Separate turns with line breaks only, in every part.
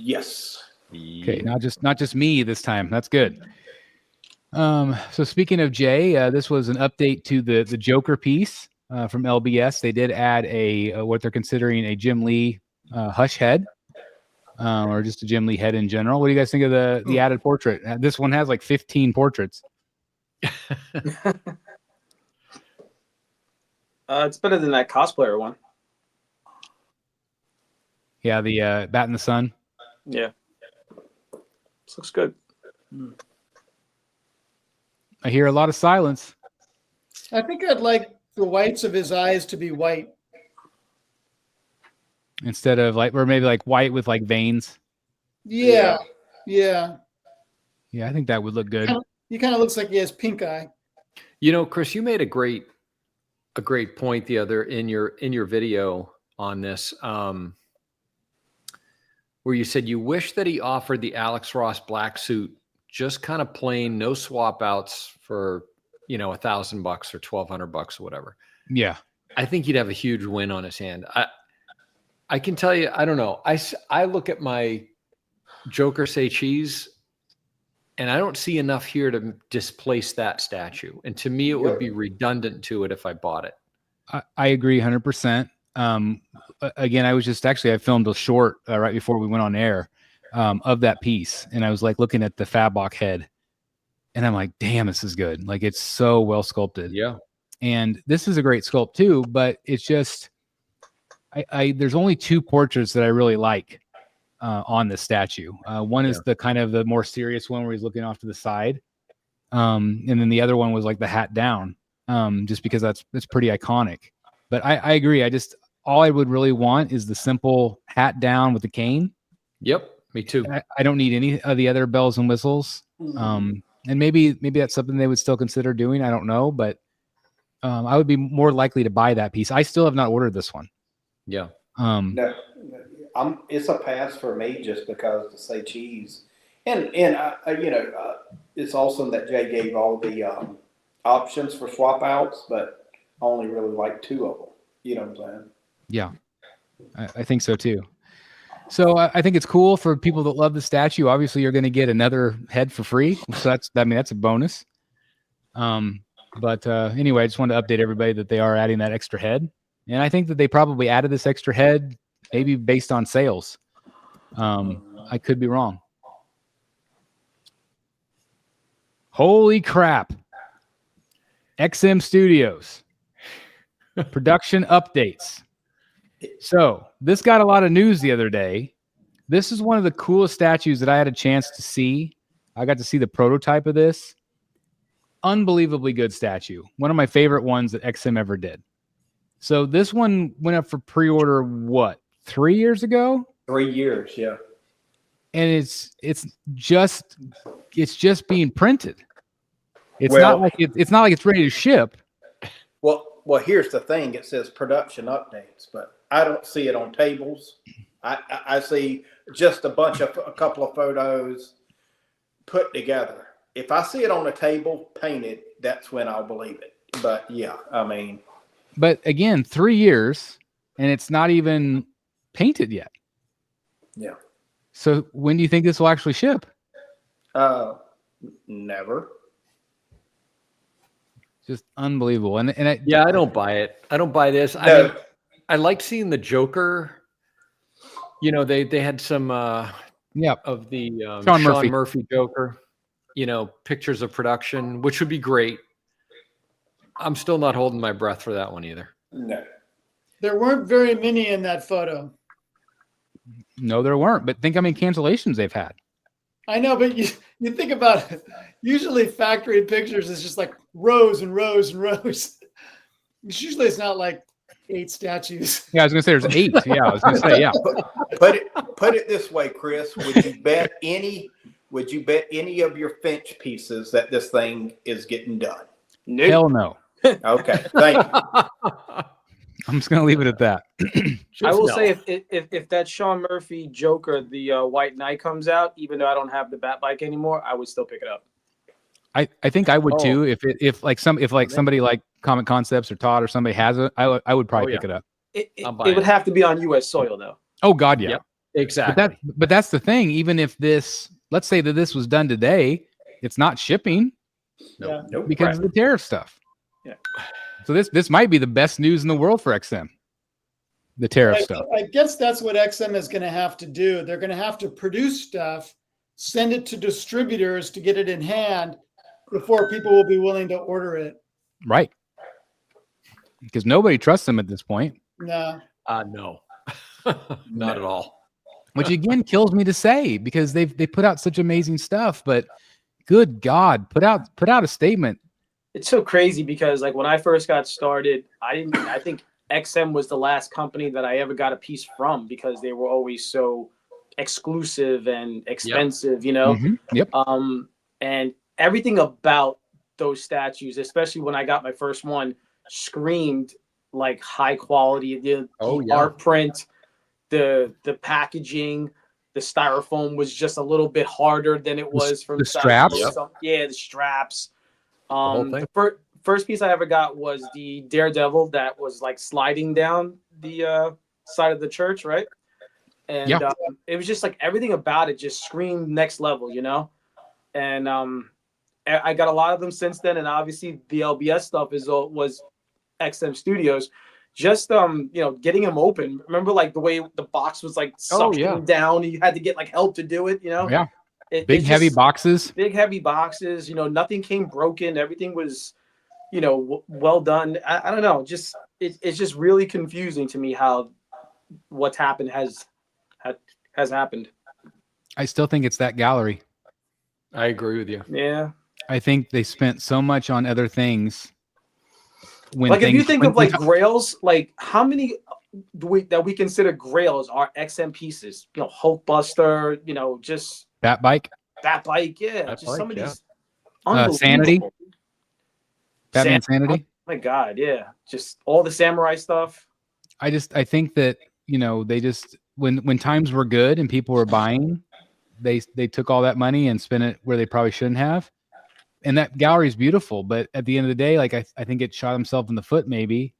Yes.
Okay, not just me this time. That's good. So speaking of Jay, this was an update to the Joker piece from LBS. They did add a what they're considering a Jim Lee Hush head, or just a Jim Lee head in general. What do you guys think of the added portrait? This one has like 15 portraits.
It's better than that cosplayer one.
Yeah, the Bat in the Sun.
Yeah. This looks good.
I hear a lot of silence.
I think I'd like the whites of his eyes to be white.
Instead of like, or maybe like white with like veins.
Yeah.
Yeah, I think that would look good.
He kind of looks like he has pink eye.
You know, Chris, you made a great point the other in your video on this, where you said you wish that he offered the Alex Ross black suit just kind of plain, no swap outs for, $1,000 or $1,200 or whatever.
Yeah,
I think he'd have a huge win on his hand. I can tell you, I don't know. I look at my Joker Say Cheese, and I don't see enough here to displace that statue. And to me, it would be redundant to it if I bought it.
I agree 100%. Again, I filmed a short right before we went on air of that piece. And I was like looking at the Fabok head and I'm like, damn, this is good. Like it's so well sculpted.
Yeah.
And this is a great sculpt too, but it's just, there's only two portraits that I really like on this statue. One is the kind of the more serious one where he's looking off to the side. And then the other one was like the hat down, just because that's pretty iconic. But I agree. All I would really want is the simple hat down with the cane.
Yep, me too.
I don't need any of the other bells and whistles. And maybe that's something they would still consider doing. I don't know, but I would be more likely to buy that piece. I still have not ordered this one.
Yeah.
No, it's a pass for me just because to say cheese, and it's awesome that Jay gave all the options for swap outs, but I only really like two of them. You know what I'm saying? Yeah,
I think so too. So I think it's cool for people that love the statue. Obviously, you're going to get another head for free, so that's a bonus. But anyway, I just wanted to update everybody that they are adding that extra head, and I think that they probably added this extra head maybe based on sales. I could be wrong. Holy crap! XM Studios production updates. So this got a lot of news the other day. This is one of the coolest statues that I had a chance to see. I got to see the prototype of this. Unbelievably good statue. One of my favorite ones that XM ever did. So this one went up for pre-order, 3 years ago?
3 years, yeah.
And it's just being printed. It's not like it's ready to ship.
Well, here's the thing. It says production updates, but I don't see it on tables. I see just a couple of photos put together. If I see it on a table painted, that's when I'll believe it. But yeah, I mean.
But again, 3 years and it's not even painted yet.
Yeah.
So when do you think this will actually ship?
Never.
Just unbelievable. And I
don't buy it. I don't buy this.
No.
I like seeing the Joker. They had some of the Sean Murphy Joker, pictures of production, which would be great. I'm still not holding my breath for that one either.
No.
There weren't very many in that photo.
No, there weren't. But think how many cancellations they've had.
I know, but you think about it. Usually factory pictures is just like rows and rows and rows. Usually it's not like 8 statues.
Yeah, I was going to say there's 8. Yeah, I was going to say, yeah.
Put it this way, Chris. Would you bet any of your Finch pieces that this thing is getting done?
Nope.
Hell no.
Okay, thank you.
I'm just going to leave it at that.
I will say if that Sean Murphy Joker, the White Knight comes out, even though I don't have the Bat Bike anymore, I would still pick it up.
I think I would too. If somebody like Comic Concepts or Todd or somebody has it, I would probably pick it up.
It would have to be on U.S. soil though.
Oh God, yeah.
Exactly.
But that's the thing. Even if this, let's say that this was done today, it's not shipping
Yeah.
Nope.
because of the tariff stuff.
Yeah.
So this might be the best news in the world for XM. The tariff stuff.
I guess that's what XM is going to have to do. They're going to have to produce stuff, send it to distributors to get it in hand before people will be willing to order it.
Right. Because nobody trusts them at this point.
No.
No, not at all.
Which again kills me to say because they put out such amazing stuff, but good God, put out a statement.
It's so crazy because like when I first got started, I think XM was the last company that I ever got a piece from because they were always so exclusive and expensive, you know?
Mhm. Yep.
And everything about those statues, especially when I got my first one, screamed like high quality. The art print, the packaging, the styrofoam was just a little bit harder than it was from
the straps.
Yeah, the straps.
whole thing.
The first piece I ever got was the Daredevil that was like sliding down the side of the church, right? And it was just like everything about it just screamed next level, you know? And I got a lot of them since then, and obviously the LBS stuff was XM Studios. Just getting them open. Remember, like the way the box was like sucking down, and you had to get like help to do it. You know,
big heavy boxes.
Big heavy boxes. You know, nothing came broken. Everything was, well done. I don't know. Just it's just really confusing to me how what's happened has happened.
I still think it's that gallery.
I agree with you.
Yeah.
I think they spent so much on other things.
If you think of like Grails, like how many that we consider Grails are XM pieces? Hulkbuster, just
Bat Bike,
yeah, just some of these.
Sanity, Batman Sanity.
Oh my God, yeah, just all the samurai stuff.
I think that they just when times were good and people were buying, they took all that money and spent it where they probably shouldn't have. And that gallery is beautiful, but at the end of the day, like I think it shot himself in the foot, maybe.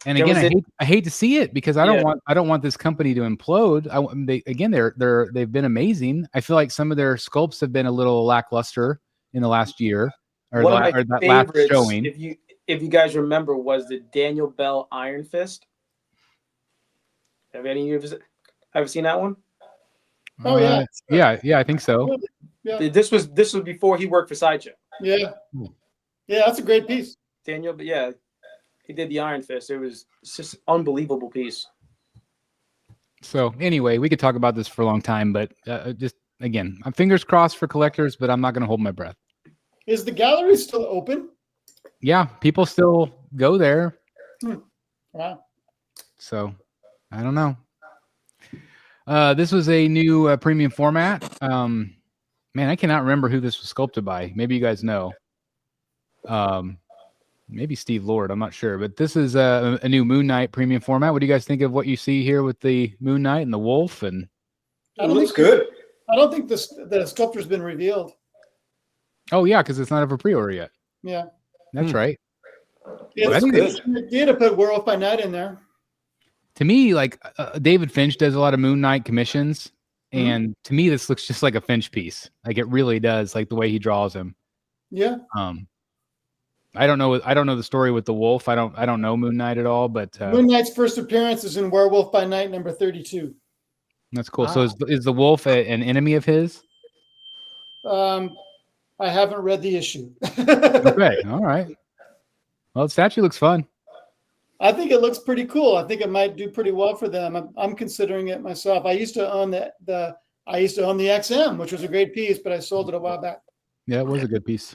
And again, I hate to see it because I don't want this company to implode. They've been amazing. I feel like some of their sculpts have been a little lackluster in the last year or that last showing.
If you guys remember, was the Daniel Bell Iron Fist. Have any of you ever seen that one?
Oh
yeah, I think so.
Yeah. This was before he worked for Sideshow.
Yeah, that's a great piece.
Daniel, but yeah, he did the Iron Fist. It's just an unbelievable piece.
So anyway, we could talk about this for a long time, but just again, I'm fingers crossed for collectors, but I'm not going to hold my breath.
Is the gallery still open?
Yeah, people still go there.
Wow.
So I don't know. This was a new premium format. Man, I cannot remember who this was sculpted by. Maybe you guys know. Maybe Steve Lord. I'm not sure. But this is a new Moon Knight premium format. What do you guys think of what you see here with the Moon Knight and the wolf? And
it looks good.
I don't think the sculpture's been revealed.
Oh, yeah, because it's not up for pre-order yet.
Yeah.
That's right.
Yeah,
I think
good. You had to put Werewolf by Night in there.
To me, like David Finch does a lot of Moon Knight commissions. And to me, this looks just like a Finch piece. Like it really does, like the way he draws him.
Yeah.
I don't know the story with the wolf. I don't know Moon Knight at all, but
Moon Knight's first appearance is in Werewolf by Night number 32.
That's cool. So is the wolf an enemy of his?
I haven't read the issue.
Okay. All right. Well, the statue looks fun.
I think it looks pretty cool. I think it might do pretty well for them. I'm considering it myself. I used to own the XM, which was a great piece, but I sold it a while back.
Yeah, it was a good piece.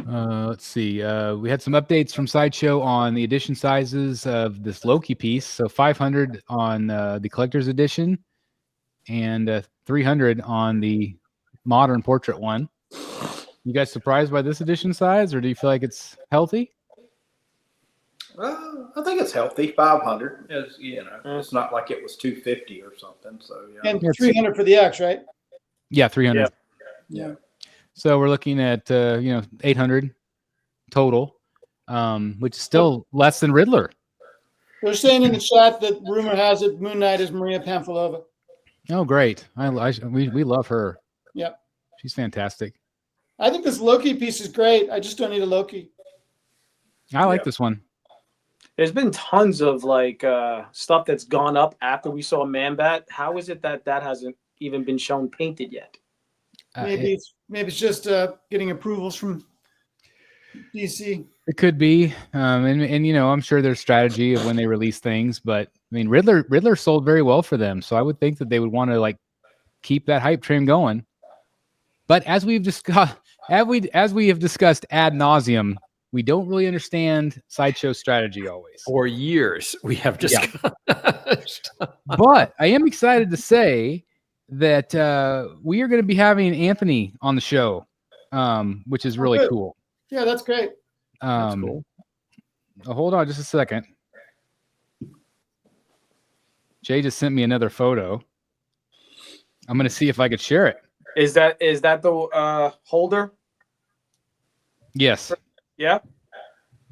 Let's see. We had some updates from Sideshow on the edition sizes of this Loki piece. So 500 on the collector's edition and 300 on the modern portrait one. You guys surprised by this edition size, or do you feel like it's healthy?
I think it's healthy. 500 is, it's not like it was 250 or something. So yeah,
and 300 for the X, right?
Yeah, 300.
Yeah.
So we're looking at 800 total, which is still less than Riddler.
They're saying in the chat that rumor has it Moon Knight is Maria Pamphilova.
Oh, great. We love her.
Yep.
She's fantastic.
I think this Loki piece is great. I just don't need a Loki.
I like this one.
There's been tons of like stuff that's gone up after we saw Man-Bat. How is it that hasn't even been shown painted yet?
Maybe it's just getting approvals from DC.
It could be, and you know, I'm sure there's strategy of when they release things, but I mean, Riddler sold very well for them, so I would think that they would want to like keep that hype train going. But as we've discussed, as we have discussed ad nauseum, we don't really understand Sideshow strategy always.
For years, we have discussed.
But I am excited to say that we are going to be having Anthony on the show, which is really cool.
Yeah, that's great.
That's cool.
Hold on just a second. Jay just sent me another photo. I'm going to see if I could share it.
Is that the holder?
Yes.
Yeah.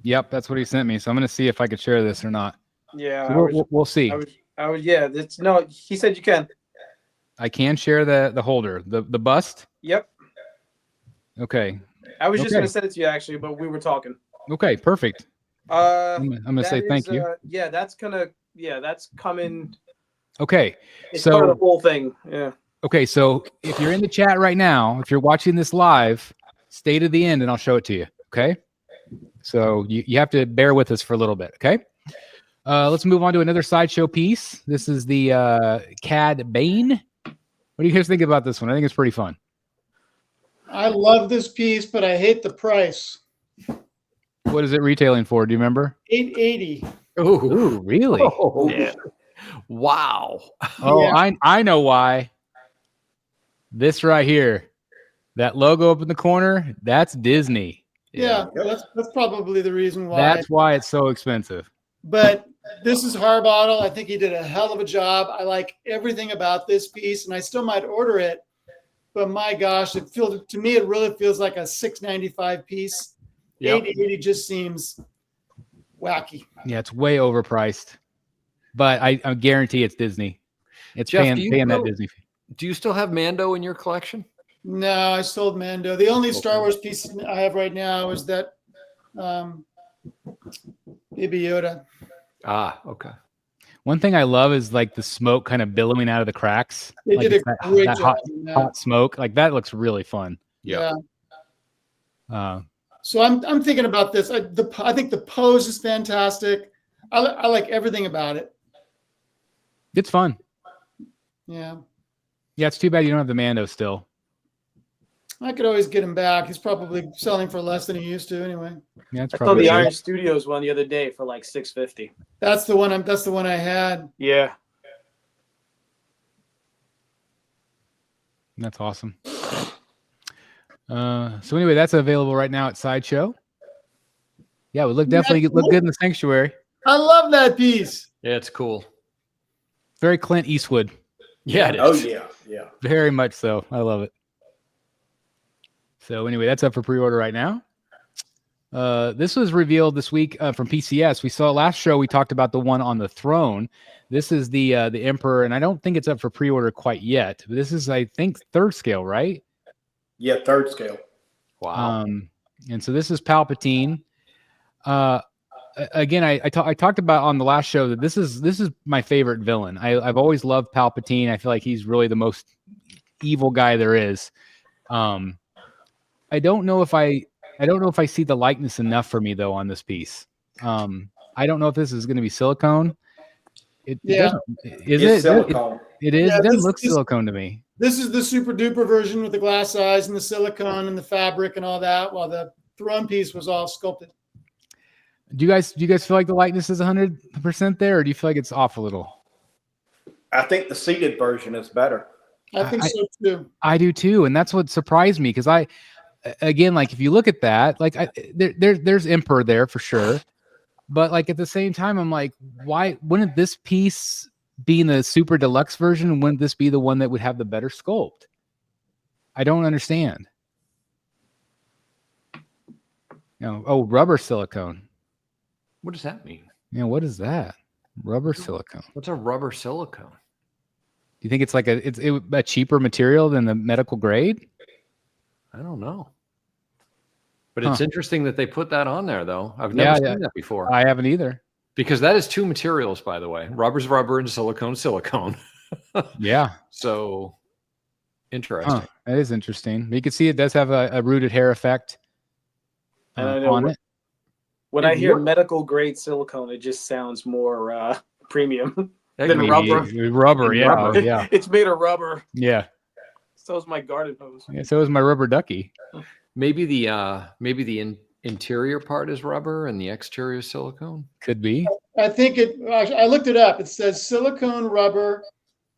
Yep, that's what he sent me. So I'm going to see if I could share this or not.
Yeah.
So we'll see.
I was. Yeah. No. He said you can.
I can share the holder, the bust.
Yep.
Okay.
I was just going to send it to you actually, but we were talking.
Okay. Perfect. I'm going to say thank you.
Yeah, that's coming.
Okay.
It's part of the whole thing. Yeah.
Okay, so if you're in the chat right now, if you're watching this live, stay to the end and I'll show it to you. Okay. So you have to bear with us for a little bit. Okay. Let's move on to another Sideshow piece. This is the Cad Bane. What do you guys think about this one? I think it's pretty fun.
I love this piece, but I hate the price.
What is it retailing for? Do you remember?
$880.
Ooh, really?
Oh,
Yeah.
Wow.
Oh,
Yeah.
I know why. This right here, that logo up in the corner, that's Disney.
Yeah, that's probably the reason why.
That's why it's so expensive.
But this is Harbottle. I think he did a hell of a job. I like everything about this piece, and I still might order it. But my gosh, to me, it really feels like a $695 piece.
Yep.
$880 just seems wacky.
Yeah, it's way overpriced. But I guarantee it's Disney. It's
Jeff,
paying that Disney fee.
Do you still have Mando in your collection?
No, I sold Mando. The only Star Wars piece I have right now is that Baby Yoda.
Ah, okay.
One thing I love is like the smoke kind of billowing out of the cracks.
They
like
did
it's
a great
that
job on that.
hot smoke. Like that looks really fun.
Yeah.
Uh,
So I'm thinking about this. I think the pose is fantastic. I like everything about it.
it's fun.
Yeah.
Yeah, it's too bad you don't have the Mando still.
I could always get him back. He's probably selling for less than he used to anyway.
Yeah, it's
I saw
probably
the
true.
Iron Studios one the other day for like $650.
That's the one I had.
Yeah.
That's awesome. So anyway, that's available right now at Sideshow. Yeah, we definitely look good in the Sanctuary.
I love that piece.
Yeah, it's cool.
Very Clint Eastwood.
Yeah, it
Oh
is.
yeah.
Very much so. I love it. So anyway, that's up for pre-order right now. This was revealed this week from PCS. We saw last show. We talked about the one on the throne. This is the Emperor, and I don't think it's up for pre-order quite yet. But this is, I think, 3rd scale, right?
Yeah, 3rd scale.
Wow.
And so this is Palpatine. Again, I talked about on the last show that this is my favorite villain. I've always loved Palpatine. I feel like he's really the most evil guy there is. I don't know if I see the likeness enough for me though on this piece. I don't know if this is going to be silicone. It doesn't.
It's silicone.
It is.
Yeah,
It doesn't
this-
look
this-
silicone to me.
This is the super duper version with the glass eyes and the silicone and the fabric and all that, while the throne piece was all sculpted.
Do you guys feel like the likeness is 100% there, or do you feel like it's off a little?
I think the seated version is better.
I think so too.
I do too, and that's what surprised me because again, like if you look at that, like there's Emperor there for sure, but like at the same time, I'm like, why wouldn't this piece be in the super deluxe version? Wouldn't this be the one that would have the better sculpt? I don't understand. Rubber silicone.
What does that mean?
What is that? Rubber silicone.
What's a rubber silicone?
Do you think it's like a cheaper material than the medical grade?
I don't know. But it's interesting that they put that on there, though. I've never seen that before.
I haven't either.
Because that is two materials, by the way. Rubber's rubber and silicone.
Yeah.
So interesting.
That is interesting. You can see it does have a rooted hair effect on it.
When I hear medical grade silicone, it just sounds more premium than rubber.
Rubber, yeah.
It's made of rubber.
Yeah.
So is my garden hose.
Yeah, so is my rubber ducky.
Maybe the interior part is rubber and the exterior is silicone.
Could be.
I think I looked it up. It says silicone rubber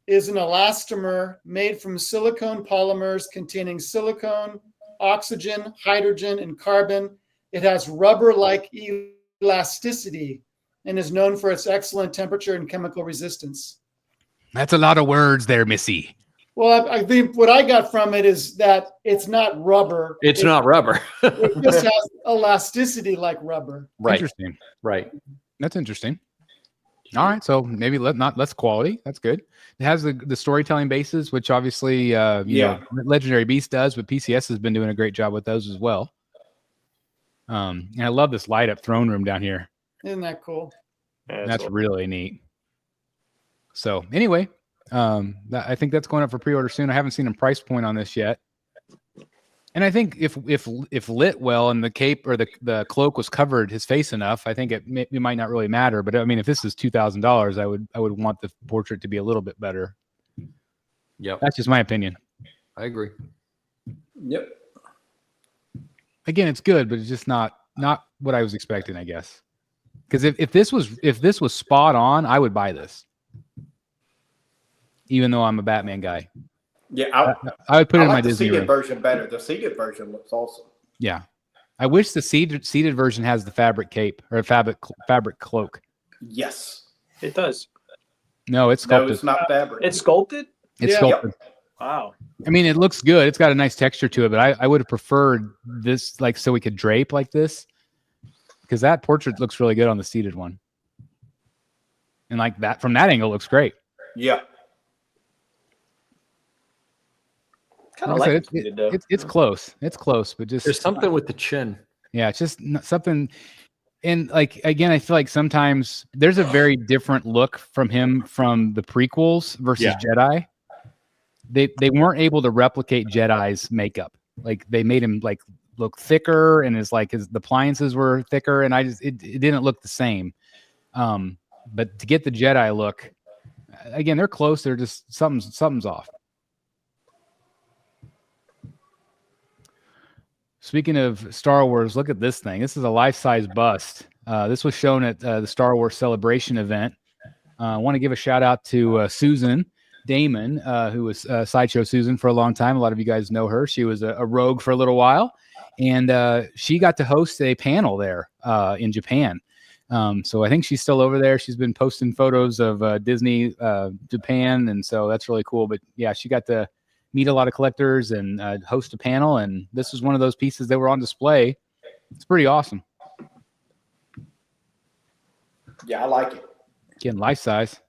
is an elastomer made from silicone polymers containing silicone, oxygen, hydrogen, and carbon. It has rubber-like elasticity and is known for its excellent temperature and chemical resistance.
That's a lot of words there, Missy.
Well, I think what I got from it is that it's not rubber.
It's not rubber.
It just has elasticity like rubber.
Right.
Interesting.
Right.
That's interesting. All right, so maybe less quality. That's good. It has the storytelling bases, which obviously you know, Legendary Beast does, but PCS has been doing a great job with those as well. And I love this light up throne room down here.
Isn't that cool?
That's really neat. So anyway, I think that's going up for pre-order soon. I haven't seen a price point on this yet. And I think if lit well and the cape or the cloak was covered his face enough, I think it might not really matter. But I mean, if this is $2,000, I would want the portrait to be a little bit better.
Yep.
That's just my opinion.
I agree.
Yep.
Again, it's good, but it's just not what I was expecting, I guess. Because if this was spot on, I would buy this. Even though I'm a Batman guy.
Yeah,
I would put it in my
the
Disney
seated
room.
version better. The seated version looks awesome.
Yeah. I wish the seated version has the fabric cape or fabric cloak.
Yes.
It does.
No, it's sculpted.
No, it's not fabric.
It's sculpted?
It's sculpted.
Wow.
I mean, it looks good. It's got a nice texture to it, but I would have preferred this, like, so we could drape like this, because that portrait looks really good on the seated one. And like that, from that angle, looks great.
Yeah.
Kind of like
it's close. It's close, but just
there's something with the chin.
Yeah, it's just something. And like, again, I feel like sometimes there's a very different look from him from the prequels versus Jedi. They weren't able to replicate Jedi's makeup. Like, they made him like look thicker, and the appliances were thicker, and it didn't look the same. But to get the Jedi look, again, they're close. They're just something's off. Speaking of Star Wars, look at this thing. This is a life-size bust. This was shown at the Star Wars Celebration event. I want to give a shout out to Susan Damon, who was Sideshow Susan for a long time. A lot of you guys know her. She was a rogue for a little while, and she got to host a panel there in Japan. So I think she's still over there. She's been posting photos of Disney Japan, and so that's really cool. But yeah, she got to meet a lot of collectors and host a panel, and this was one of those pieces that were on display. It's pretty awesome.
Yeah, I like it.
Again, life size.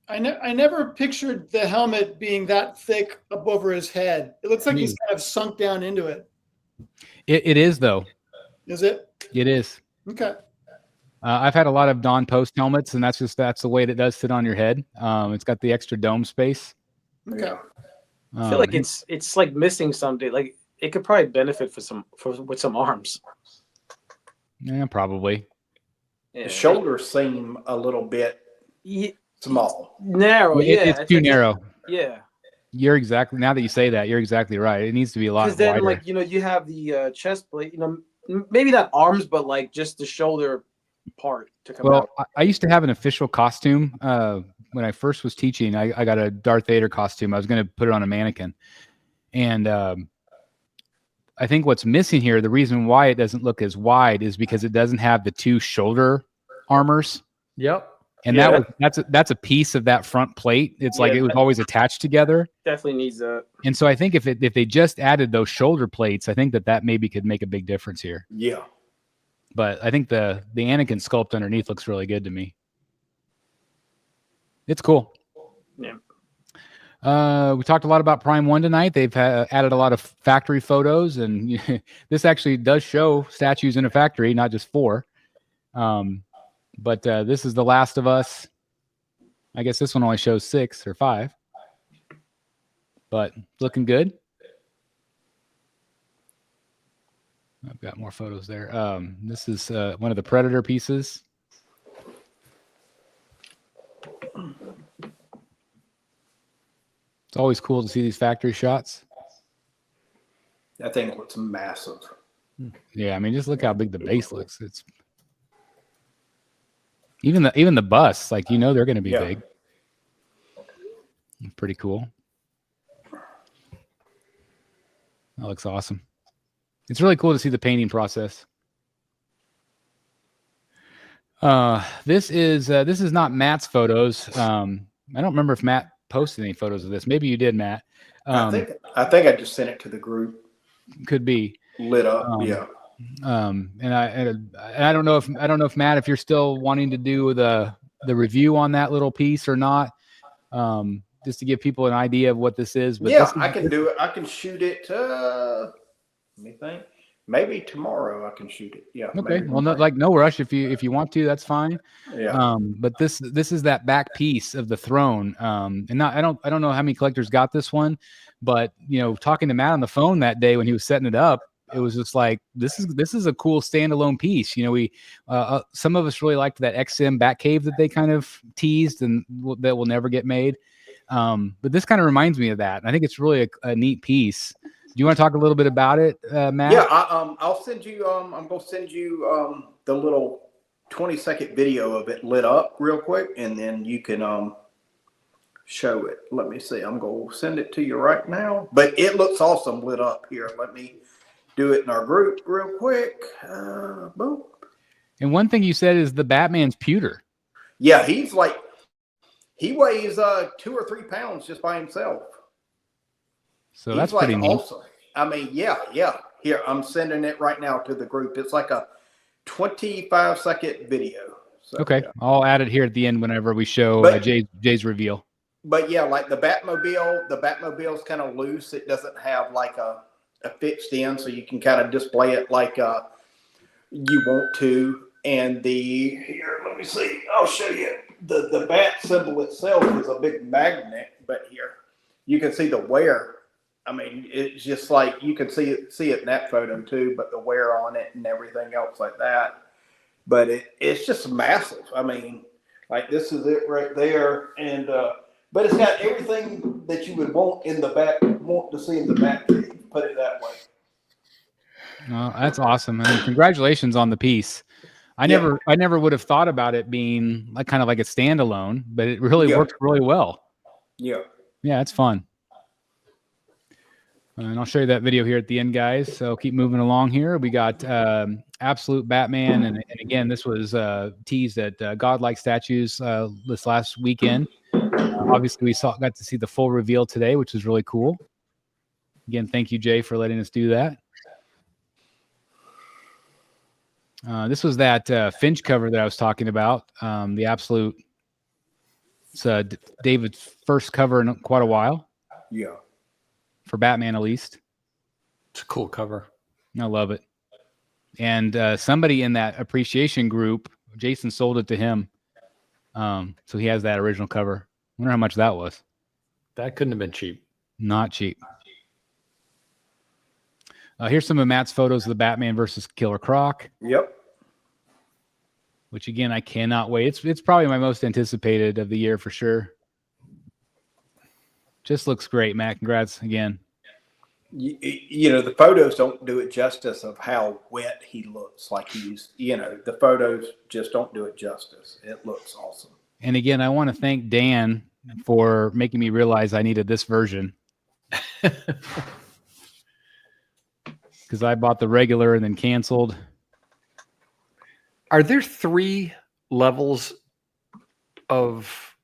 I never pictured the helmet being that thick up over his head. It looks like he's kind of sunk down into it.
It is, though.
Is it?
It is.
Okay.
I've had a lot of Dawn Post helmets, and that's the way it does sit on your head. It's got the extra dome space.
Okay.
I feel like it's like missing something. Like, it could probably benefit with some arms.
Yeah, probably.
Yeah.
The shoulders seem a little bit small.
Narrow,
It's too narrow.
Yeah.
Now that you say that, you're exactly right. It needs to be a lot wider.
Because then, like, you have the chest plate, maybe not arms, but like just the shoulder part to come out.
Well, I used to have an official costume. When I first was teaching, I got a Darth Vader costume. I was going to put it on a mannequin. And I think what's missing here, the reason why it doesn't look as wide, is because it doesn't have the two shoulder armors.
Yep.
And that's a piece of that front plate. It's like it was always attached together.
Definitely needs that.
And so I think if they just added those shoulder plates, I think that maybe could make a big difference here.
Yeah.
But I think the Anakin sculpt underneath looks really good to me. It's cool.
Yeah.
We talked a lot about Prime 1 tonight. They've added a lot of factory photos, and this actually does show statues in a factory, not just 4. But this is The Last of Us. I guess this one only shows 6 or 5. But looking good. I've got more photos there. This is one of the Predator pieces. It's always cool to see these factory shots.
That thing looks massive.
Yeah, I mean, just look how big the base looks. It's even the bus, like they're going to be big. Pretty cool. That looks awesome. It's really cool to see the painting process. This is not Matt's photos. I don't remember if Matt posted any photos of this. Maybe you did, Matt.
I think I just sent it to the group.
Could be
Lit up. Yeah.
And I don't know if Matt, if you're still wanting to do the review on that little piece or not, just to give people an idea of what this is. But
yeah, I can do it. I can shoot it. Let me think. Maybe tomorrow I can shoot it. Yeah.
Okay. Well, no rush. If you want to, that's fine.
Yeah.
But this is that back piece of the throne. And I don't know how many collectors got this one, but talking to Matt on the phone that day when he was setting it up, it was just like, this is a cool standalone piece. We some of us really liked that XM Batcave that they kind of teased and that will never get made. But this kind of reminds me of that. I think it's really a neat piece. Do you want to talk a little bit about it, Matt?
Yeah, I'll send you. I'm gonna send you the little 20-second video of it lit up real quick, and then you can show it. Let me see. I'm gonna send it to you right now. But it looks awesome lit up here. Let me do it in our group real quick. Boom.
And one thing you said is the Batman's pewter.
Yeah, he weighs 2 or 3 pounds just by himself.
So that's pretty neat.
Awesome. I mean, yeah. Here, I'm sending it right now to the group. It's like a 25-second video. So,
okay,
yeah.
I'll add it here at the end whenever we show Jay's reveal.
But yeah, like the Batmobile's kind of loose. It doesn't have like a fixed in, so you can kind of display it like you want to. And here, let me see. I'll show you. The bat symbol itself is a big magnet, but here you can see the wear. I mean, it's just like you can see it in that photo too, but the wear on it and everything else like that. But it's just massive. I mean, like this is it right there, and but it's got everything that you would want to see in the Batcave. Put it that way.
Oh, that's awesome, and congratulations on the piece. I never would have thought about it being like kind of like a standalone, but it really worked really well. Yeah, it's fun. And I'll show you that video here at the end, guys. So keep moving along here. We got Absolute Batman, and again, this was teased at Godlike Statues this last weekend. Obviously, we got to see the full reveal today, which is really cool. Again, thank you, Jay, for letting us do that. This was that Finch cover that I was talking about. The Absolute. It's David's first cover in quite a while.
Yeah.
For Batman, at least.
It's a cool cover.
I love it. And somebody in that appreciation group, Jason sold it to him. So he has that original cover. I wonder how much that was.
That couldn't have been cheap.
Not cheap. Here's some of Matt's photos of the Batman versus Killer Croc.
Yep.
Which, again, I cannot wait. It's probably my most anticipated of the year for sure. Just looks great, Matt. Congrats again.
The photos don't do it justice of how wet he looks. Like the photos just don't do it justice. It looks awesome.
And again, I want to thank Dan for making me realize I needed this version. Because I bought the regular and then canceled.
Are there 3 levels of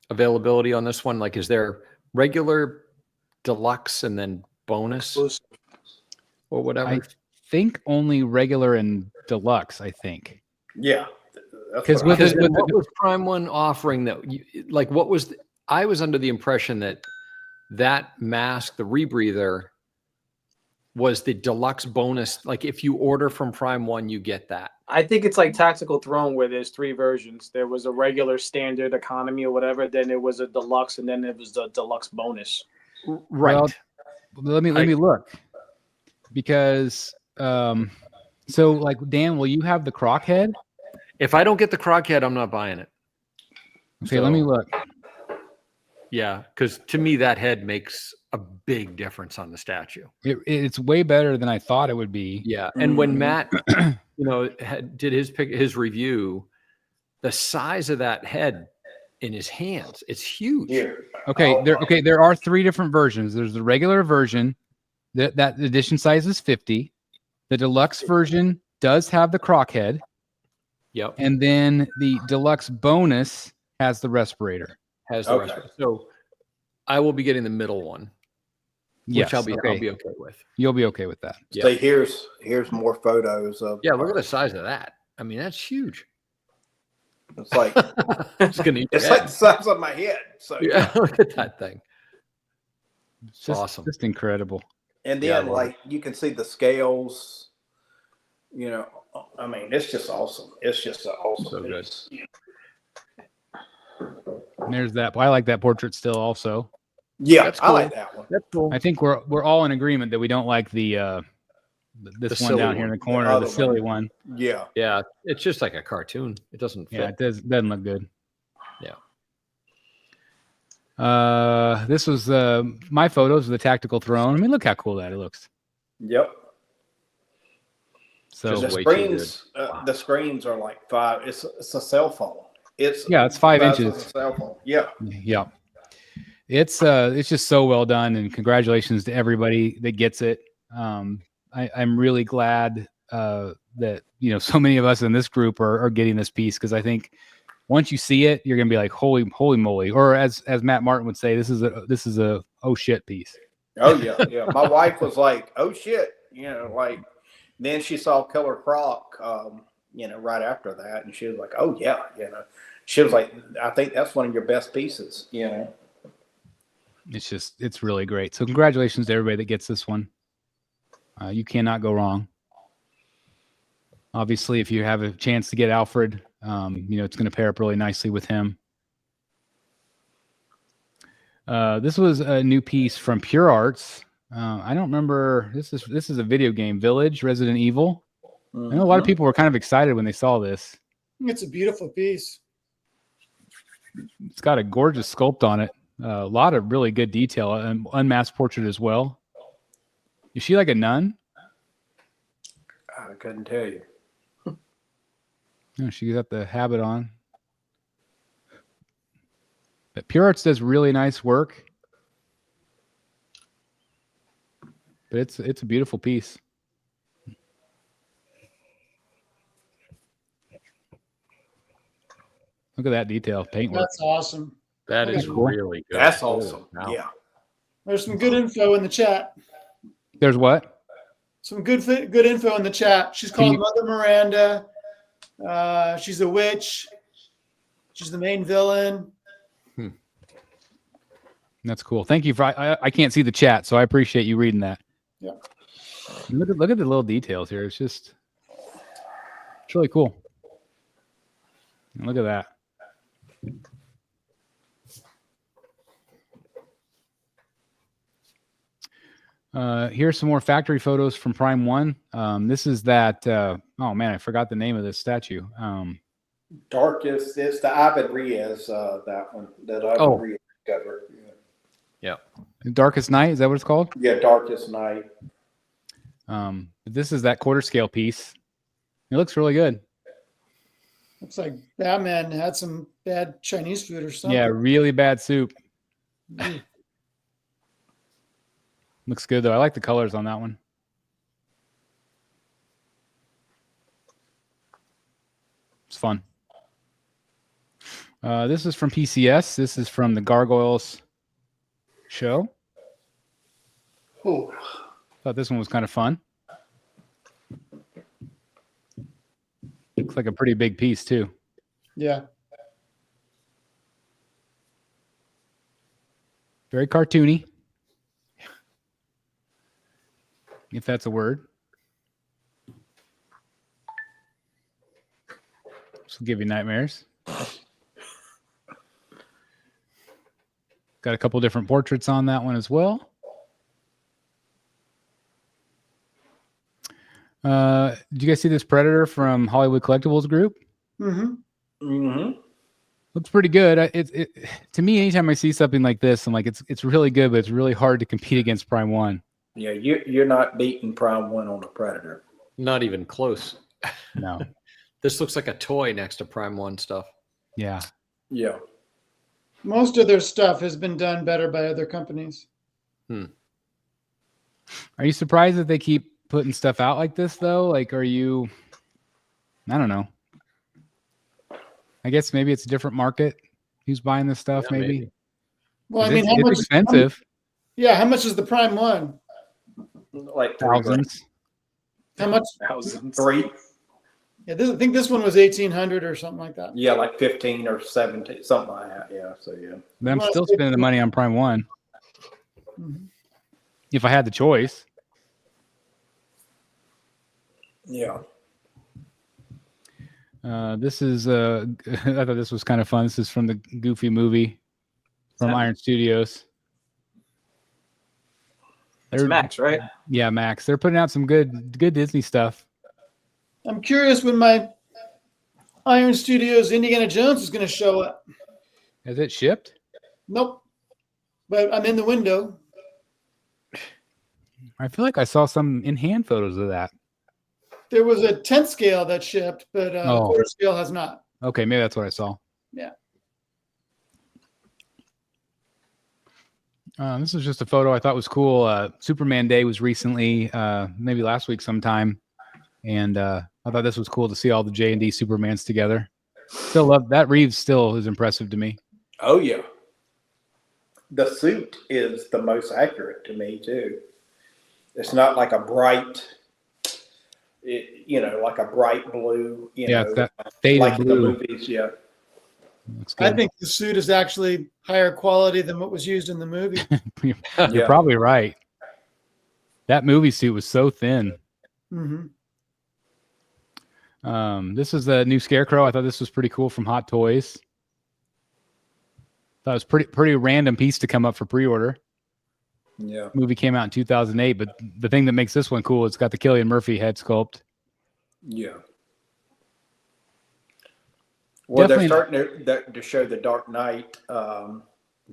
availability on this one? Like, is there regular, deluxe, and then bonus or whatever?
I think only regular and deluxe, I think.
Yeah.
Because
what
with
I-
it,
What was Prime One offering that you, like? What was I was under the impression that that mask, the rebreather, was the deluxe bonus. Like if you order from Prime One, you get that.
I think it's like Tactical Throne where there's 3 versions. There was a regular, standard, economy, or whatever. Then it was a deluxe, and then it was the deluxe bonus.
Right.
Well, let me look, because so like Dan, will you have the Croc head?
If I don't get the Croc head, I'm not buying it.
Okay, let me look.
Yeah, because to me that head makes a big difference on the statue.
It's way better than I thought it would be.
Yeah, and when Matt, did his review, the size of that head in his hands, it's huge.
Here.
Okay, there are 3 different versions. There's the regular version that edition size is 50. The deluxe version does have the Croc head,
Yep,
and then the deluxe bonus has the respirator.
has the rest. So I will be getting the middle one,
Yes,
which I'll be okay with.
You'll be okay with that.
Yeah.
So here's more photos of.
Yeah, look at the size of that. I mean, that's huge.
It's like
It's gonna eat your
it's like
head.
the size of my head. So
Yeah, look at that thing.
It's just,
awesome.
just incredible.
And
Yeah,
then like you can see the scales. You know, I mean, it's just awesome. It's just an awesome.
So good.
piece.
And there's that. I like that portrait still also.
Yeah,
That's
I
cool.
like that one.
That's cool.
I think we're all in agreement that we don't like this
The
one
silly
down here in
one.
the corner,
The
the
other
silly
one.
one.
Yeah.
Yeah, it's just like a cartoon. It doesn't fit.
Yeah, it doesn't look good.
Yeah.
This was my photos of the tactical throne. I mean, look how cool that it looks.
Yep.
So
The
Just way too
screens,
Wow.
the screens are like 5. It's a cell phone. It's
yeah, it's 5
the size of
inches.
a cell phone. Yeah.
Yeah. It's just so well done, and congratulations to everybody that gets it. I'm really glad that so many of us in this group are getting this piece, because I think once you see it, you're gonna be like, holy moly, or as Matt Martin would say, this is a oh shit piece.
Oh yeah, yeah. My wife was like, "Oh shit," like. Then she saw Killer Croc, right after that, and she was like, "Oh yeah," She was like, "I think that's one of your best pieces,"
It's really great. So congratulations to everybody that gets this one. You cannot go wrong. Obviously, if you have a chance to get Alfred, it's going to pair up really nicely with him. This was a new piece from Pure Arts. I don't remember. This is a video game, Village, Resident Evil. I know a lot of people were kind of excited when they saw this.
It's a beautiful piece.
It's got a gorgeous sculpt on it. A lot of really good detail. An unmasked portrait as well. Is she like a nun?
I couldn't tell you.
No, she's got the habit on. But Pure Arts does really nice work. But it's a beautiful piece. Look at that detail, paintwork.
That's awesome.
That is
cool.
really good.
That's
Holy
awesome.
cow.
Yeah.
There's some good info in the chat.
There's what?
Some good info in the chat. She's called Mother Miranda. She's a witch. She's the main villain.
That's cool. Thank you for. I can't see the chat, so I appreciate you reading that.
Yeah.
Look at the little details here. It's really cool. Look at that. Here's some more factory photos from Prime One. This is that. Oh man, I forgot the name of this statue.
Darkest. It's the Ivan Reyes. That one. That Ivan Reyes cover.
Yeah.
Darkest Night. Is that what it's called?
Yeah. Darkest Night.
This is that quarter scale piece. It looks really good.
Looks like Batman had some bad Chinese food or something.
Yeah, really bad soup. Looks good though. I like the colors on that one. It's fun. This is from PCS. This is from the Gargoyles show.
Ooh.
Thought this one was kind of fun. Looks like a pretty big piece too.
Yeah.
Very cartoony, if that's a word. This will give you nightmares. Got a couple different portraits on that one as well. Did you guys see this Predator from Hollywood Collectibles Group?
Mm-hmm.
Mm-hmm.
Looks pretty good. To me, anytime I see something like this, I'm like, it's really good, but it's really hard to compete against Prime 1.
Yeah, you're not beating Prime 1 on a Predator.
Not even close.
No.
This looks like a toy next to Prime 1 stuff.
Yeah.
Yeah.
Most of their stuff has been done better by other companies.
Are you surprised that they keep putting stuff out like this, though? Like, are you... I don't know. I guess maybe it's a different market. Who's buying this stuff,
Yeah,
maybe?
Well, I mean,
It's expensive.
How much is the Prime 1?
Like
Thousands.
How much?
Thousands.
3.
Yeah, I think this one was 1,800 or something like that.
Yeah, like 15 or 17, something like that. Yeah, so yeah.
But I'm still spending the money on Prime 1.
Mm-hmm.
If I had the choice.
Yeah.
This is I thought this was kind of fun. This is from the Goofy movie from Iron Studios.
It's Max, right?
Yeah, Max. They're putting out some good Disney stuff.
I'm curious when my Iron Studios Indiana Jones is going to show up.
Has it shipped?
Nope. But I'm in the window.
I feel like I saw some in-hand photos of that.
There was a 10th scale that shipped, but quarter scale has not.
Okay, maybe that's what I saw.
Yeah.
This is just a photo I thought was cool. Superman Day was recently, maybe last week sometime, and I thought this was cool to see all the J&D Supermans together. Still love that. Reeves still is impressive to me.
Oh, yeah. The suit is the most accurate to me, too. It's not like a bright, like a bright blue,
It's that faded
like
blue.
in the movies, yeah.
Looks good.
I think the suit is actually higher quality than what was used in the movie.
You're probably right. That movie suit was so thin.
Mm-hmm.
This is the new Scarecrow. I thought this was pretty cool from Hot Toys. That was pretty random piece to come up for pre-order.
Yeah.
Movie came out in 2008, but the thing that makes this one cool, it's got the Cillian Murphy head sculpt.
Yeah. Well,
Definitely.
they're starting to show the Dark Knight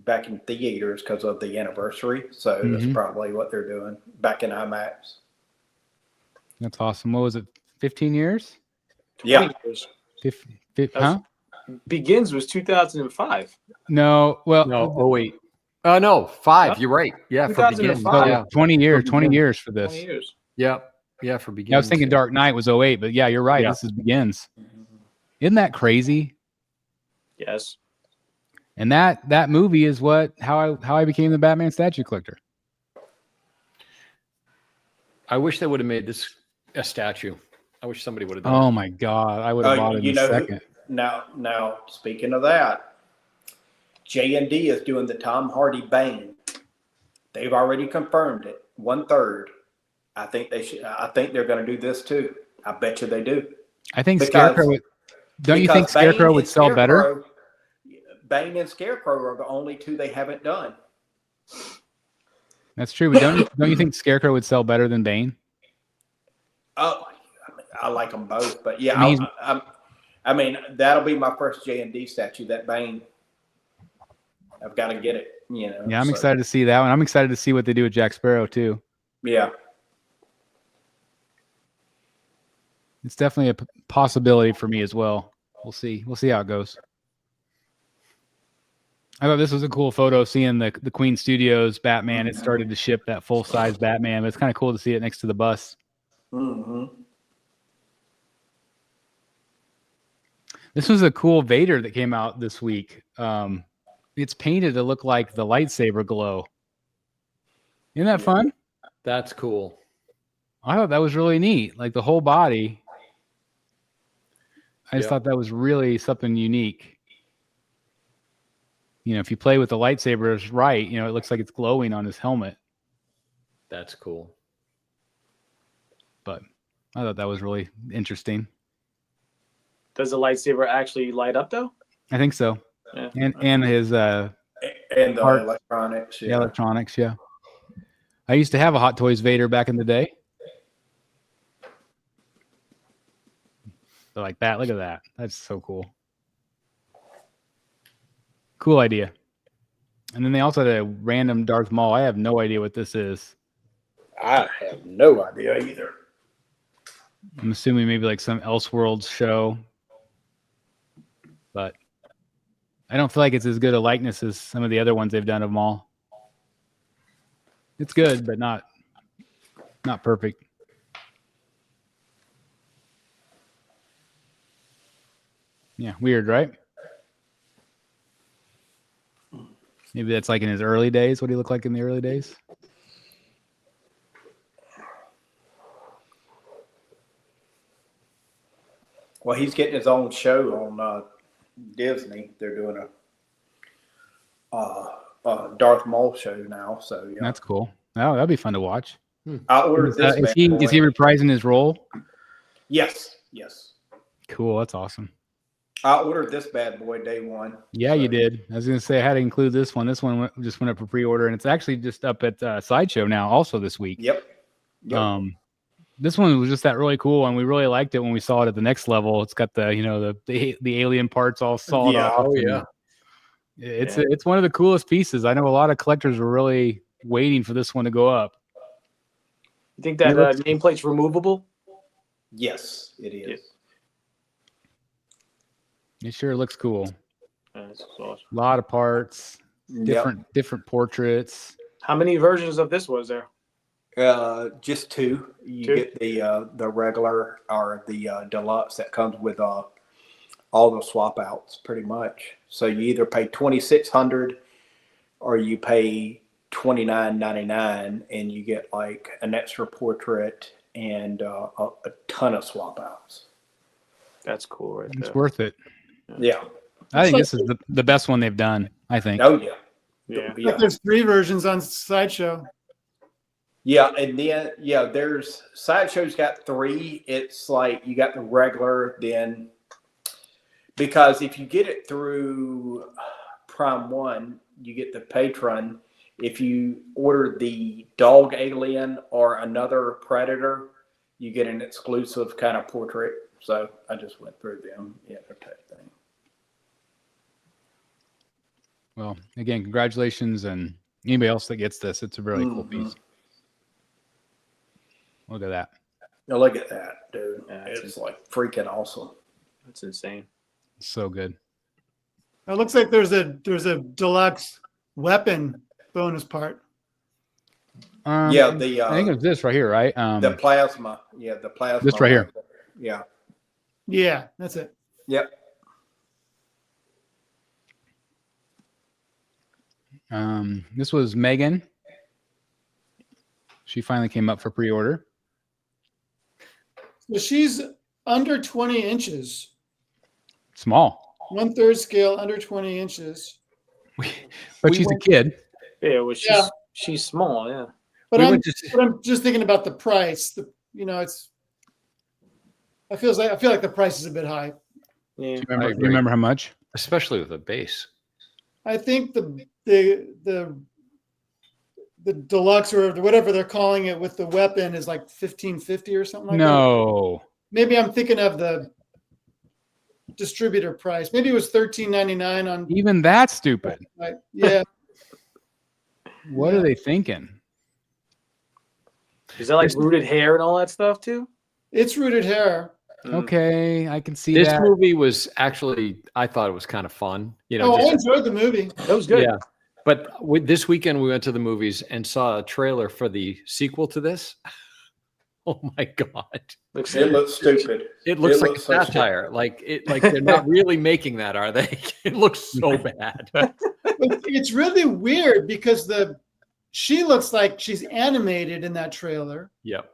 back in theaters because of the anniversary. So that's probably what they're doing back in IMAX.
That's awesome. What was it? 15 years?
Yeah.
20 years.
50, huh?
Begins was 2005.
No. Well,
No, wait. No, 5.
Huh?
You're right. Yeah, for Begins.
2005.
Yeah.
20 years. 20 years for this.
20 years.
Yeah, for Begins.
Yeah, I was thinking Dark Knight was 08, but yeah, you're right.
Yeah.
This is Begins. Isn't that crazy?
Yes.
And that movie is how I became the Batman statue collector.
I wish they would have made this a statue. I wish somebody would have done
Oh my God, I would have bought it in a second.
Now, speaking of that, J&D is doing the Tom Hardy Bane. They've already confirmed it. 1/3. I think they should. I think they're going to do this too. I bet you they do.
I think
Because-
Scarecrow. Don't you think
Because Bane
Scarecrow would
and
sell better?
Bane and Scarecrow are the only two they haven't done.
That's true, but don't you think Scarecrow would sell better than Bane?
Oh, I like them both, but yeah,
I mean,
I mean that'll be my first J&D statue. That Bane, I've got to get it.
Yeah, I'm excited to see that one. I'm excited to see what they do with Jack Sparrow too.
Yeah,
It's definitely a possibility for me as well. We'll see. We'll see how it goes. I thought this was a cool photo seeing the Queen Studios Batman. It started to ship that full size Batman, but it's kind of cool to see it next to the bus.
mm-hmm.
This was a cool Vader that came out this week. It's painted to look like the lightsaber glow. Isn't that fun?
That's cool.
I thought that was really neat. Like the whole body. I just thought that was really something unique. If you play with the lightsabers right, it looks like it's glowing on his helmet.
That's cool.
But I thought that was really interesting.
Does the lightsaber actually light up though?
I think so.
Yeah.
And his
And the electronics. Yeah.
electronics, yeah. I used to have a Hot Toys Vader back in the day. So like that. Look at that. That's so cool. Cool idea. And then they also had a random Darth Maul. I have no idea what this is.
I have no idea either.
I'm assuming maybe like some Elseworlds show. But I don't feel like it's as good a likeness as some of the other ones they've done of Maul. It's good, but not perfect. Yeah, weird, right? Maybe that's like in his early days, what he looked like in the early days.
Well, he's getting his own show on Disney. They're doing a Darth Maul show now. So yeah,
That's cool. Oh, that'd be fun to watch.
I ordered this.
Is he reprising his role?
Yes.
Cool, that's awesome.
I ordered this bad boy day one.
Yeah,
So-
you did. I was going to say I had to include this one. This one just went up for pre-order, and it's actually just up at Sideshow now, also this week.
Yep.
This one was just that really cool, and we really liked it when we saw it at the next level. It's got the the alien parts all sawed
Yeah.
off.
Oh yeah.
It's one of the coolest pieces. I know a lot of collectors were really waiting for this one to go up.
You think that nameplate's removable?
Yes, it is.
It sure looks cool.
That's awesome.
A lot of parts,
Yep.
different portraits.
How many versions of this was there?
Just two. You
Two?
get the regular or the deluxe that comes with all the swap outs, pretty much. So you either pay $2,600 or you pay $29.99, and you get like an extra portrait and a ton of swap outs.
That's cool, right
It's
there.
worth it.
Yeah.
I think this is the best one they've done. I think.
Oh yeah.
Yeah.
Yeah.
There's 3 versions on Sideshow.
Yeah, and then there's Sideshow's got 3. It's like you got the regular, then because if you get it through Prime 1, you get the Patron. If you order the dog alien or another Predator, you get an exclusive kind of portrait. So I just went through them. Yeah, they're type thing.
Well, again, congratulations, and anybody else that gets this, it's a really cool
Mhm.
piece. Look at that.
Now look at that, dude.
Yeah,
It's like freaking awesome.
That's insane.
So good.
It looks like there's a deluxe weapon bonus part.
Yeah, the
I think it's this right here, right?
the plasma. Yeah, the plasma.
This right here.
Yeah.
Yeah, that's it.
Yep.
This was Megan. She finally came up for pre-order.
So she's under 20 inches,
Small,
1/3 scale, under 20 inches.
but she's a kid.
Yeah, well,
Yeah.
she's small, yeah.
But
We
I'm,
went to-
but I'm just thinking about the price. I feel like the price is a bit high.
Yeah.
Do you
agree.
remember how much?
Especially with the base.
I think the deluxe or whatever they're calling it with the weapon is like $1,550 or something like that.
No.
Maybe I'm thinking of the distributor price. Maybe it was $13.99 on.
Even that's stupid.
Yeah,
What are they thinking?
Is that like rooted hair and all that stuff too?
it's rooted hair.
Okay, I can see
This
that.
movie was actually, I thought it was kind of fun. You know,
Oh, I
just-
enjoyed the movie.
That was good.
yeah. But this weekend we went to the movies and saw a trailer for the sequel to this. Oh my god!
Looks
It looks stupid.
It looks
It
like
looks
a
so stupid.
satire. Like they're not really making that, are they? It looks so bad.
But it's really weird because she looks like she's animated in that trailer
Yep.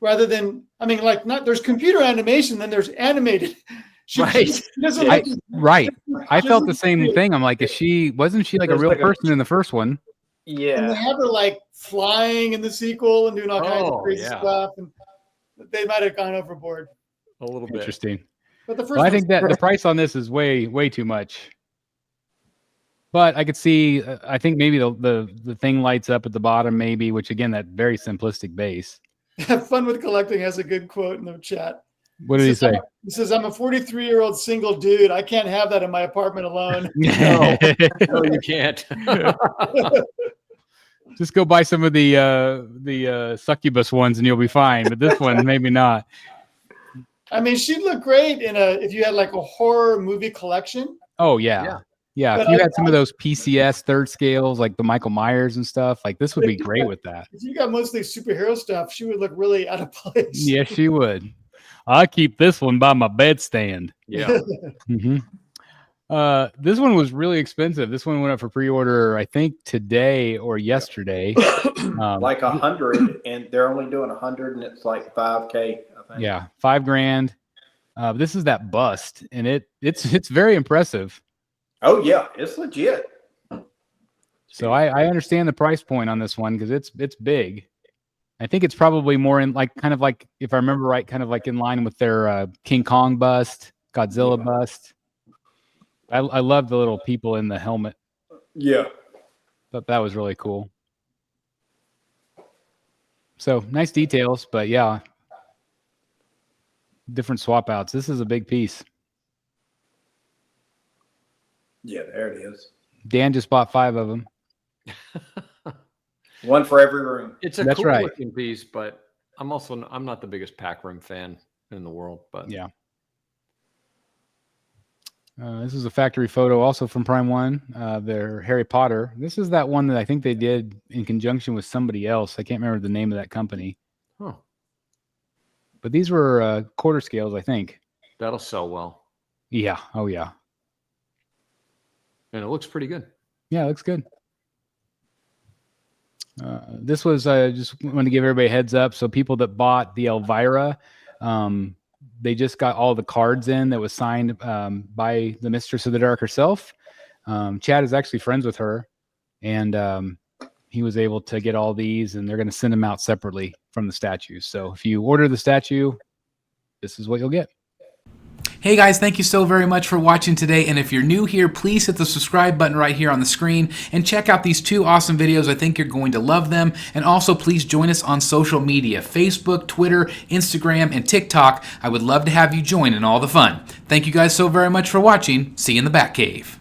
rather than, there's computer animation, then there's animated.
Right.
She doesn't look.
Right. I
she
felt the
doesn't
same
look-
thing. I'm like, wasn't she like a
There's
real
like a-
person in the first one?
And
Yeah.
they have her like flying in the sequel and doing all kinds of
Oh,
crazy
yeah.
stuff, and they might have gone overboard.
A little bit.
Interesting.
But the first
Well, I
one's
think that the price on this is way too much. But I could see. I think maybe the thing lights up at the bottom, maybe. Which again, that very simplistic base.
Have fun with collecting has a good quote in the chat.
What did he say?
He says, "I'm a 43-year-old single dude. I can't have that in my apartment alone."
No, you can't.
Just go buy some of the succubus ones, and you'll be fine. But this one, maybe not.
I mean, she'd look great if you had like a horror movie collection.
Oh yeah.
Yeah.
If you had some of those PCS third scales, like the Michael Myers and stuff, like this would be great with that.
If you got mostly superhero stuff, she would look really out of place.
Yes, she would. I keep this one by my bedstand.
Yeah.
Mm-hmm. This one was really expensive. This one went up for pre-order, I think today or yesterday.
Like 100, and they're only doing 100, and it's like 5K. I think.
Yeah, $5,000. This is that bust, and it's very impressive.
Oh yeah, it's legit.
So I understand the price point on this one because it's big. I think it's probably more in kind of like, if I remember right, kind of like in line with their King Kong bust, Godzilla bust. I love the little people in the helmet.
Yeah.
Thought that was really cool. So nice details, but yeah, different swap outs. This is a big piece.
Yeah, there it is.
Dan just bought 5 of them.
One for every room.
It's a
That's
cool
right.
looking piece, but I'm not the biggest pack room fan in the world, but
Yeah. This is a factory photo also from Prime One. Their Harry Potter. This is that one that I think they did in conjunction with somebody else. I can't remember the name of that company.
huh,
But these were quarter scales, I think.
that'll sell well.
Yeah. Oh, yeah.
And it looks pretty good.
Yeah, it looks good. This was just wanted to give everybody a heads up. So people that bought the Elvira, they just got all the cards in that was signed by the Mistress of the Dark herself. Chad is actually friends with her, and he was able to get all these, and they're going to send them out separately from the statues. So if you order the statue, this is what you'll get.
Hey guys, thank you so very much for watching today, and if you're new here, please hit the subscribe button right here on the screen and check out these 2 awesome videos. I think you're going to love them. And also please join us on social media, Facebook, Twitter, Instagram, and TikTok. I would love to have you join in all the fun. Thank you guys so very much for watching. See you in the Batcave.